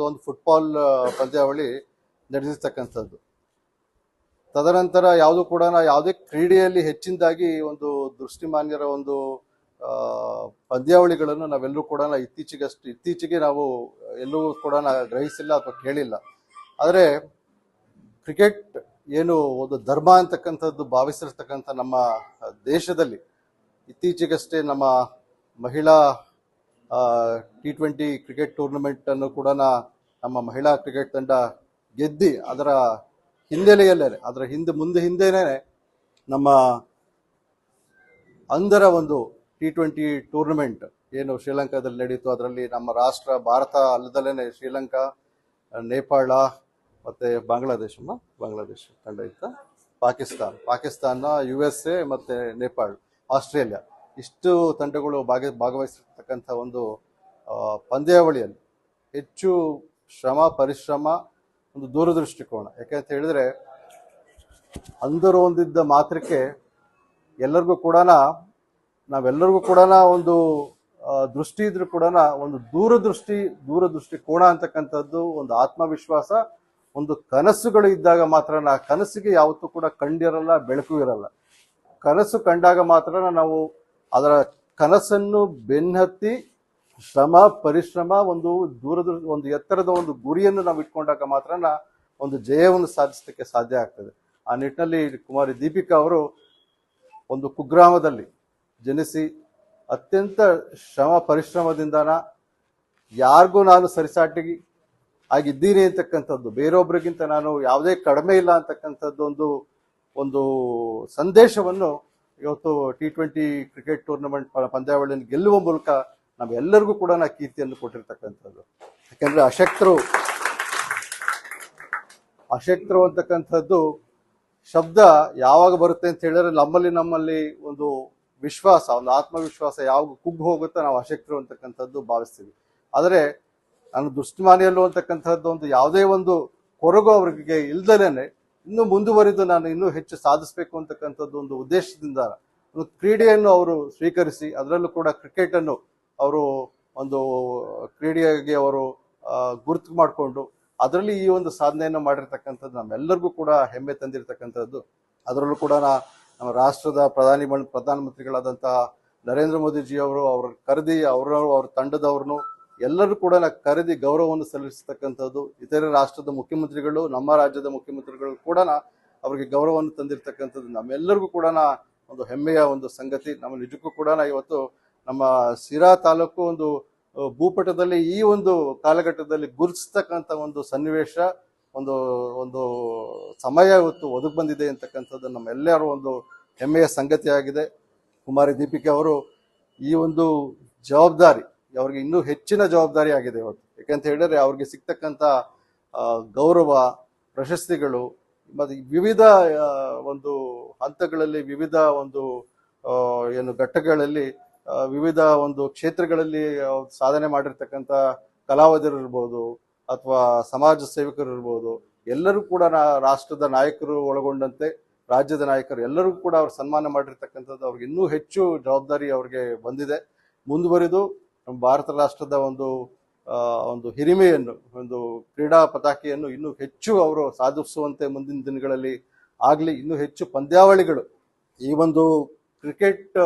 ಒಂದು ಫುಟ್ಬಾಲ್ ಪಂದ್ಯಾವಳಿ ನಡೆಸಿರ್ತಕ್ಕಂಥದ್ದು. ತದನಂತರ ಯಾವುದು ಕೂಡ ಯಾವುದೇ ಕ್ರೀಡೆಯಲ್ಲಿ ಹೆಚ್ಚಿನದಾಗಿ ಒಂದು ದೃಷ್ಟಿಮಾನ್ಯರ ಒಂದು ಪಂದ್ಯಾವಳಿಗಳನ್ನು ನಾವೆಲ್ಲರೂ ಕೂಡ ಇತ್ತೀಚೆಗೆ ನಾವು ಎಲ್ಲೂ ಕೂಡ ಗ್ರಹಿಸಿಲ್ಲ ಅಥವಾ ಕೇಳಿಲ್ಲ. ಆದರೆ ಕ್ರಿಕೆಟ್ ಏನು ಒಂದು ಧರ್ಮ ಅಂತಕ್ಕಂಥದ್ದು ಭಾವಿಸಿರ್ತಕ್ಕಂಥ ನಮ್ಮ ದೇಶದಲ್ಲಿ ಇತ್ತೀಚೆಗಷ್ಟೇ ನಮ್ಮ ಮಹಿಳಾ T20 ಕ್ರಿಕೆಟ್ ಟೂರ್ನಮೆಂಟ್ ಅನ್ನು ಕೂಡ ನಮ್ಮ ಮಹಿಳಾ ಕ್ರಿಕೆಟ್ ತಂಡ ಗೆದ್ದಿ ಅದರ ಹಿನ್ನೆಲೆಯಲ್ಲೇ ಅದರ ಹಿಂದೆನೇ ನಮ್ಮ ಅಂಧರ ಒಂದು T20 ಟೂರ್ನಮೆಂಟ್ ಏನು ಶ್ರೀಲಂಕಾದಲ್ಲಿ ನಡೀತು. ಅದರಲ್ಲಿ ನಮ್ಮ ರಾಷ್ಟ್ರ ಭಾರತ ಅಲ್ಲದಲ್ಲೇ ಶ್ರೀಲಂಕಾ, ನೇಪಾಳ ಮತ್ತು ಬಾಂಗ್ಲಾದೇಶ ತಂಡ ಇತ್ತು, ಪಾಕಿಸ್ತಾನ, USA ಮತ್ತು ನೇಪಾಳ, ಆಸ್ಟ್ರೇಲಿಯಾ ಇಷ್ಟು ತಂಡಗಳು ಭಾಗವಹಿಸಿರ್ತಕ್ಕಂಥ ಒಂದು ಪಂದ್ಯಾವಳಿಯಲ್ಲಿ ಹೆಚ್ಚು ಶ್ರಮ, ಪರಿಶ್ರಮ, ಒಂದು ದೂರದೃಷ್ಟಿಕೋನ. ಯಾಕೆಂತ ಹೇಳಿದ್ರೆ ಅಂಧರು ಹೊಂದಿದ್ದ ಮಾತ್ರಕ್ಕೆ ನಾವೆಲ್ಲರಿಗೂ ಕೂಡ ಒಂದು ದೃಷ್ಟಿ ಇದ್ರೂ ಕೂಡ ಒಂದು ದೂರದೃಷ್ಟಿ ಕೋಣ ಅಂತಕ್ಕಂಥದ್ದು, ಒಂದು ಆತ್ಮವಿಶ್ವಾಸ, ಒಂದು ಕನಸುಗಳು ಇದ್ದಾಗ ಮಾತ್ರ ಕನಸಿಗೆ ಯಾವತ್ತೂ ಕೂಡ ಕಂಡಿರಲ್ಲ, ಬೆಳಕು ಇರಲ್ಲ. ಕನಸು ಕಂಡಾಗ ಮಾತ್ರ ನಾವು ಅದರ ಕನಸನ್ನು ಬೆನ್ನತ್ತಿ ಶ್ರಮ, ಪರಿಶ್ರಮ, ಒಂದು ಎತ್ತರದ ಒಂದು ಗುರಿಯನ್ನು ನಾವು ಇಟ್ಕೊಂಡಾಗ ಮಾತ್ರ ಒಂದು ಜಯವನ್ನು ಸಾಧಿಸಲಿಕ್ಕೆ ಸಾಧ್ಯ ಆಗ್ತದೆ. ಆ ನಿಟ್ಟಿನಲ್ಲಿ ಕುಮಾರಿ ದೀಪಿಕಾ ಅವರು ಒಂದು ಕುಗ್ರಾಮದಲ್ಲಿ ಜನಿಸಿ ಅತ್ಯಂತ ಶ್ರಮ ಪರಿಶ್ರಮದಿಂದ ಯಾರಿಗೂ ನಾನು ಸರಿಸಾಟಿಗೆ ಆಗಿದ್ದೀನಿ ಅಂತಕ್ಕಂಥದ್ದು, ಬೇರೊಬ್ಬರಿಗಿಂತ ನಾನು ಯಾವುದೇ ಕಡಿಮೆ ಇಲ್ಲ ಅಂತಕ್ಕಂಥದ್ದು ಒಂದು ಸಂದೇಶವನ್ನು ಇವತ್ತು T20 ಕ್ರಿಕೆಟ್ ಟೂರ್ನಮೆಂಟ್ ಪಂದ್ಯಾವಳಿಯನ್ನು ಗೆಲ್ಲುವ ಮೂಲಕ ನಾವೆಲ್ಲರಿಗೂ ಕೂಡ ಕೀರ್ತಿಯನ್ನು ಕೊಟ್ಟಿರ್ತಕ್ಕಂಥದ್ದು. ಯಾಕೆಂದ್ರೆ ಅಶಕ್ತರು ಅಂತಕ್ಕಂಥದ್ದು ಶಬ್ದ ಯಾವಾಗ ಬರುತ್ತೆ ಅಂತ ಹೇಳಿದ್ರೆ ನಮ್ಮಲ್ಲಿ ಒಂದು ವಿಶ್ವಾಸ, ಒಂದು ಆತ್ಮವಿಶ್ವಾಸ ಯಾವಾಗ ಕುಗ್ಗು ಹೋಗುತ್ತೋ ನಾವು ಅಶಕ್ತರು ಅಂತಕ್ಕಂಥದ್ದು ಭಾವಿಸ್ತೀವಿ. ಆದರೆ ನಾನು ದೃಷ್ಟಿಮಾನಿಯಲ್ಲೂ ಅಂತಕ್ಕಂಥದ್ದು ಒಂದು ಯಾವುದೇ ಒಂದು ಕೊರಗು ಅವರಿಗೆ ಇಲ್ದಲೇನೆ ಇನ್ನೂ ಮುಂದುವರಿದು ನಾನು ಇನ್ನೂ ಹೆಚ್ಚು ಸಾಧಿಸಬೇಕು ಅಂತಕ್ಕಂಥದ್ದು ಒಂದು ಉದ್ದೇಶದಿಂದ ಒಂದು ಕ್ರೀಡೆಯನ್ನು ಅವರು ಸ್ವೀಕರಿಸಿ, ಅದರಲ್ಲೂ ಕೂಡ ಕ್ರಿಕೆಟ್ ಅನ್ನು ಅವರು ಒಂದು ಕ್ರೀಡೆಯಾಗಿ ಅವರು ಗುರುತು ಮಾಡಿಕೊಂಡು ಅದರಲ್ಲಿ ಈ ಒಂದು ಸಾಧನೆಯನ್ನು ಮಾಡಿರ್ತಕ್ಕಂಥದ್ದು ನಮ್ಮೆಲ್ಲರಿಗೂ ಕೂಡ ಹೆಮ್ಮೆ ತಂದಿರತಕ್ಕಂಥದ್ದು. ಅದರಲ್ಲೂ ಕೂಡ ನಮ್ಮ ರಾಷ್ಟ್ರದ ಪ್ರಧಾನಮಂತ್ರಿಗಳಾದಂತಹ ನರೇಂದ್ರ ಮೋದಿಜಿ ಅವರು ಕರೆದಿ ಅವ್ರ ತಂಡದವ್ರನ್ನು ಎಲ್ಲರೂ ಕೂಡ ಕರೆದಿ ಗೌರವವನ್ನು ಸಲ್ಲಿಸತಕ್ಕಂಥದ್ದು. ಇತರೆ ರಾಷ್ಟ್ರದ ಮುಖ್ಯಮಂತ್ರಿಗಳು, ನಮ್ಮ ರಾಜ್ಯದ ಮುಖ್ಯಮಂತ್ರಿಗಳು ಕೂಡ ಅವರಿಗೆ ಗೌರವವನ್ನು ತಂದಿರತಕ್ಕಂಥದ್ದು ನಮ್ಮೆಲ್ಲರಿಗೂ ಕೂಡ ಒಂದು ಹೆಮ್ಮೆಯ ಒಂದು ಸಂಗತಿ. ನಮ್ಮ ನಿಜಕ್ಕೂ ಕೂಡ ಇವತ್ತು ನಮ್ಮ ಸಿರಾ ತಾಲೂಕು ಒಂದು ಭೂಪಟದಲ್ಲಿ ಈ ಒಂದು ಕಾಲಘಟ್ಟದಲ್ಲಿ ಗುರುತಿಸ್ತಕ್ಕಂಥ ಒಂದು ಸನ್ನಿವೇಶ, ಒಂದು ಸಮಯ ಇವತ್ತು ಒದಗಿ ಬಂದಿದೆ ಅಂತಕ್ಕಂಥದ್ದು ನಮ್ಮೆಲ್ಲರ ಒಂದು ಹೆಮ್ಮೆಯ ಸಂಗತಿಯಾಗಿದೆ. ಕುಮಾರಿ ದೀಪಿಕಾ ಅವರು ಈ ಒಂದು ಜವಾಬ್ದಾರಿ ಅವ್ರಿಗೆ ಇನ್ನೂ ಹೆಚ್ಚಿನ ಜವಾಬ್ದಾರಿ ಆಗಿದೆ ಇವತ್ತು. ಯಾಕಂತ ಹೇಳಿದ್ರೆ ಅವ್ರಿಗೆ ಸಿಗ್ತಕ್ಕಂಥ ಗೌರವ, ಪ್ರಶಸ್ತಿಗಳು ಮತ್ತು ವಿವಿಧ ಒಂದು ಹಂತಗಳಲ್ಲಿ, ವಿವಿಧ ಒಂದು ಘಟ್ಟಗಳಲ್ಲಿ, ವಿವಿಧ ಒಂದು ಕ್ಷೇತ್ರಗಳಲ್ಲಿ ಸಾಧನೆ ಮಾಡಿರ್ತಕ್ಕಂಥ ಕಲಾವಿದರು ಇರ್ಬೋದು ಅಥವಾ ಸಮಾಜ ಸೇವಕರು ಇರ್ಬೋದು, ಎಲ್ಲರೂ ಕೂಡ ರಾಷ್ಟ್ರದ ನಾಯಕರು ಒಳಗೊಂಡಂತೆ ರಾಜ್ಯದ ನಾಯಕರು ಎಲ್ಲರೂ ಕೂಡ ಅವ್ರು ಸನ್ಮಾನ ಮಾಡಿರ್ತಕ್ಕಂಥದ್ದು. ಅವ್ರಿಗೆ ಇನ್ನೂ ಹೆಚ್ಚು ಜವಾಬ್ದಾರಿ ಅವ್ರಿಗೆ ಬಂದಿದೆ. ಮುಂದುವರಿದು ನಮ್ಮ ಭಾರತ ರಾಷ್ಟ್ರದ ಒಂದು ಹಿರಿಮೆಯನ್ನು, ಒಂದು ಕ್ರೀಡಾ ಪತಾಕೆಯನ್ನು ಇನ್ನೂ ಹೆಚ್ಚು ಅವರು ಸಾಧಿಸುವಂತೆ ಮುಂದಿನ ದಿನಗಳಲ್ಲಿ ಆಗಲಿ. ಇನ್ನೂ ಹೆಚ್ಚು ಪಂದ್ಯಾವಳಿಗಳು ಈ ಒಂದು ಕ್ರಿಕೆಟ್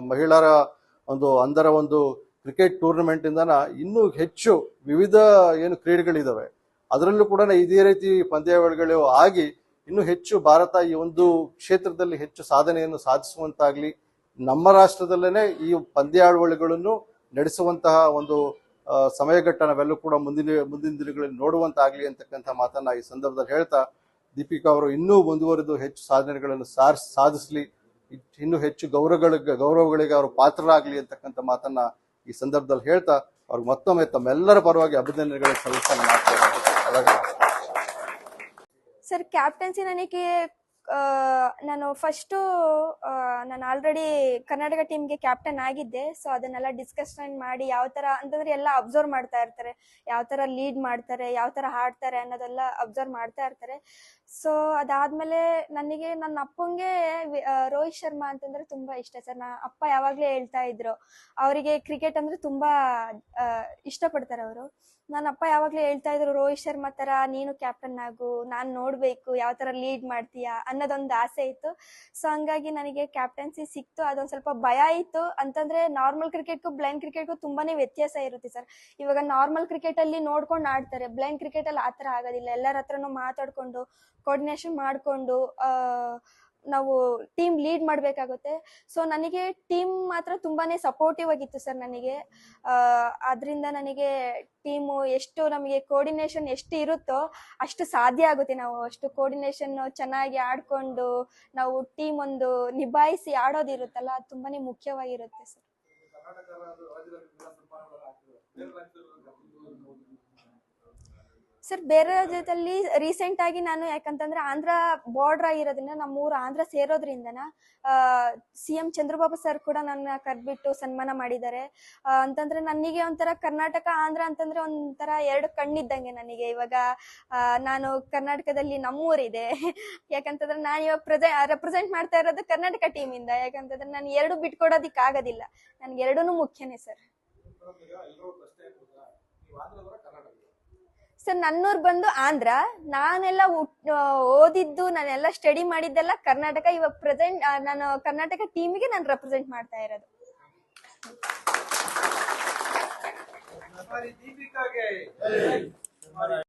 ಮಹಿಳೆಯರ ಅಂಧರ ಒಂದು ಕ್ರಿಕೆಟ್ ಟೂರ್ನಮೆಂಟಿಂದ ಇನ್ನೂ ಹೆಚ್ಚು ವಿವಿಧ ಕ್ರೀಡೆಗಳಿದ್ದಾವೆ, ಅದರಲ್ಲೂ ಕೂಡ ಇದೇ ರೀತಿ ಪಂದ್ಯಾವಳಿಗಳು ಆಗಿ ಇನ್ನೂ ಹೆಚ್ಚು ಭಾರತ ಈ ಒಂದು ಕ್ಷೇತ್ರದಲ್ಲಿ ಹೆಚ್ಚು ಸಾಧನೆಯನ್ನು ಸಾಧಿಸುವಂತಾಗಲಿ. ನಮ್ಮ ರಾಷ್ಟ್ರದಲ್ಲೇ ಈ ಪಂದ್ಯಾವಳಿಗಳನ್ನು ನಡೆಸುವಂತಹ ಒಂದು ಸಮಯಘಟ್ಟ ನಾವೆಲ್ಲೂ ಕೂಡ ಮುಂದಿನ ದಿನಗಳಲ್ಲಿ ನೋಡುವಂತಾಗಲಿ ಅಂತಕ್ಕಂಥ ಮಾತನ್ನ ಈ ಸಂದರ್ಭದಲ್ಲಿ ಹೇಳ್ತಾ, ದೀಪಿಕಾ ಅವರು ಇನ್ನೂ ಮುಂದುವರೆದು ಹೆಚ್ಚು ಸಾಧನೆಗಳನ್ನು ಸಾಧಿಸಲಿ, ಇನ್ನೂ ಹೆಚ್ಚು ಗೌರವಗಳಿಗೆ ಅವರು ಪಾತ್ರರಾಗಲಿ ಅಂತಕ್ಕಂಥ ಮಾತನ್ನ ಈ ಸಂದರ್ಭದಲ್ಲಿ ಹೇಳ್ತಾ ಅವ್ರಿಗೆ ಮತ್ತೊಮ್ಮೆ ತಮ್ಮೆಲ್ಲರ ಪರವಾಗಿ ಅಭಿನಂದನೆಗಳನ್ನು ಸಲ್ಲಿಸ್ತಾರೆ. ಸರ್, ಕ್ಯಾಪ್ಟನ್ಸಿ ನನಗೆ ನಾನು ನಾನು ಆಲ್ರೆಡಿ ಕರ್ನಾಟಕ ಟೀಮ್ಗೆ ಕ್ಯಾಪ್ಟನ್ ಆಗಿದ್ದೆ. ಸೊ ಅದನ್ನೆಲ್ಲ ಡಿಸ್ಕಷನ್ ಮಾಡಿ ಯಾವ ಥರ ಅಂತಂದ್ರೆ ಎಲ್ಲ ಅಬ್ಸರ್ವ್ ಮಾಡ್ತಾ ಇರ್ತಾರೆ, ಯಾವ ಥರ ಲೀಡ್ ಮಾಡ್ತಾರೆ, ಯಾವ ಥರ ಆಡ್ತಾರೆ ಅನ್ನೋದೆಲ್ಲ ಅಬ್ಸರ್ವ್ ಮಾಡ್ತಾ ಇರ್ತಾರೆ. ಸೊ ಅದಾದ್ಮೇಲೆ ನನಗೆ ನನ್ನ ಅಪ್ಪಂಗೆ ರೋಹಿತ್ ಶರ್ಮಾ ಅಂತಂದ್ರೆ ತುಂಬಾ ಇಷ್ಟ ಸರ್. ಅಪ್ಪ ಯಾವಾಗ್ಲೂ ಹೇಳ್ತಾ ಇದ್ರು, ಅವರಿಗೆ ಕ್ರಿಕೆಟ್ ಅಂದ್ರೆ ತುಂಬಾ ಇಷ್ಟಪಡ್ತಾರೆ ಅವರು. ನನ್ನ ಅಪ್ಪ ಯಾವಾಗ್ಲೂ ಹೇಳ್ತಾ ಇದ್ರು, ರೋಹಿತ್ ಶರ್ಮಾ ತರ ನೀನು ಕ್ಯಾಪ್ಟನ್ ಆಗು, ನಾನ್ ನೋಡ್ಬೇಕು ಯಾವ ತರ ಲೀಡ್ ಮಾಡ್ತೀಯಾ ಅನ್ನೋದೊಂದು ಆಸೆ ಇತ್ತು. ಸೊ ಹಂಗಾಗಿ ನನಗೆ ಕ್ಯಾಪ್ಟನ್ಸಿ ಸಿಕ್ತು. ಅದೊಂದ್ ಸ್ವಲ್ಪ ಭಯ ಇತ್ತು. ಅಂತಂದ್ರೆ ನಾರ್ಮಲ್ ಕ್ರಿಕೆಟ್ಗೂ ಬ್ಲೈಂಡ್ ಕ್ರಿಕೆಟ್ಗೂ ತುಂಬಾನೇ ವ್ಯತ್ಯಾಸ ಇರುತ್ತೆ ಸರ್. ಇವಾಗ ನಾರ್ಮಲ್ ಕ್ರಿಕೆಟ್ ಅಲ್ಲಿ ನೋಡ್ಕೊಂಡು ಆಡ್ತಾರೆ, ಬ್ಲೈಂಡ್ ಕ್ರಿಕೆಟ್ ಅಲ್ಲಿ ಆತರ ಆಗೋದಿಲ್ಲ. ಎಲ್ಲರ ಹತ್ರನೂ ಮಾತಾಡ್ಕೊಂಡು ಕೋರ್ಡಿನೇಷನ್ ಮಾಡ್ಕೊಂಡು ನಾವು ಟೀಮ್ ಲೀಡ್ ಮಾಡ್ಬೇಕಾಗುತ್ತೆ. ಸೊ ನನಗೆ ಟೀಮ್ ಮಾತ್ರ ತುಂಬಾನೇ ಸಪೋರ್ಟಿವ್ ಆಗಿತ್ತು ಸರ್. ನನಗೆ ಅದರಿಂದ ನನಗೆ ಟೀಮು ಎಷ್ಟು ನಮಗೆ ಕೋರ್ಡಿನೇಷನ್ ಎಷ್ಟು ಇರುತ್ತೋ ಅಷ್ಟು ಸಾಧ್ಯ ಆಗುತ್ತೆ. ನಾವು ಅಷ್ಟು ಕೋರ್ಡಿನೇಷನ್ ಚೆನ್ನಾಗಿ ಆಡ್ಕೊಂಡು ನಾವು ಟೀಮ್ ಒಂದು ನಿಭಾಯಿಸಿ ಆಡೋದಿರುತ್ತಲ್ಲ, ಅದು ತುಂಬಾನೇ ಮುಖ್ಯವಾಗಿರುತ್ತೆ ಸರ್. ಸರ್ ಬೇರೆ ರಾಜ್ಯದಲ್ಲಿ ರೀಸೆಂಟ್ ಆಗಿ ನಾನು, ಯಾಕಂತಂದ್ರೆ ಆಂಧ್ರ ಬಾರ್ಡರ್ ಆಗಿರೋದ್ರಿಂದ, ನಮ್ಮೂರು ಆಂಧ್ರ ಸೇರೋದ್ರಿಂದನ CM ಚಂದ್ರಬಾಬು ಸರ್ ಕೂಡ ನನ್ನ ಕರ್ಬಿಟ್ಟು ಸನ್ಮಾನ ಮಾಡಿದ್ದಾರೆ. ಅಂತಂದ್ರೆ ನನಗೆ ಒಂಥರ ಕರ್ನಾಟಕ ಆಂಧ್ರ ಅಂತಂದ್ರೆ ಒಂಥರ ಎರಡು ಕಣ್ಣಿದ್ದಂಗೆ ನನಗೆ. ಇವಾಗ ನಾನು ಕರ್ನಾಟಕದಲ್ಲಿ ನಮ್ಮೂರಿದೆ, ಯಾಕಂತಂದ್ರೆ ನಾನು ಇವಾಗ ರೆಪ್ರೆಸೆಂಟ್ ಮಾಡ್ತಾ ಇರೋದು ಕರ್ನಾಟಕ ಟೀಮ್ ಇಂದ. ಯಾಕಂತಂದ್ರೆ ನಾನು ಎರಡು ಬಿಟ್ಕೊಡೋದಿಕ್ ಆಗೋದಿಲ್ಲ, ನನ್ಗೆ ಎರಡೂನು ಮುಖ್ಯನೇ ಸರ್. ಸರ್ ನನ್ನೂರ್ ಬಂದು ಆಂಧ್ರ, ನಾನೆಲ್ಲ ಓದಿದ್ದು, ನಾನೆಲ್ಲ ಸ್ಟಡಿ ಮಾಡಿದ್ದೆಲ್ಲ ಕರ್ನಾಟಕ. ಇವಾಗ ಪ್ರೆಸೆಂಟ್ ನಾನು ಕರ್ನಾಟಕ ಟೀಮಿಗೆ ನಾನು ರೆಪ್ರೆಸೆಂಟ್ ಮಾಡ್ತಾ ಇರೋದು.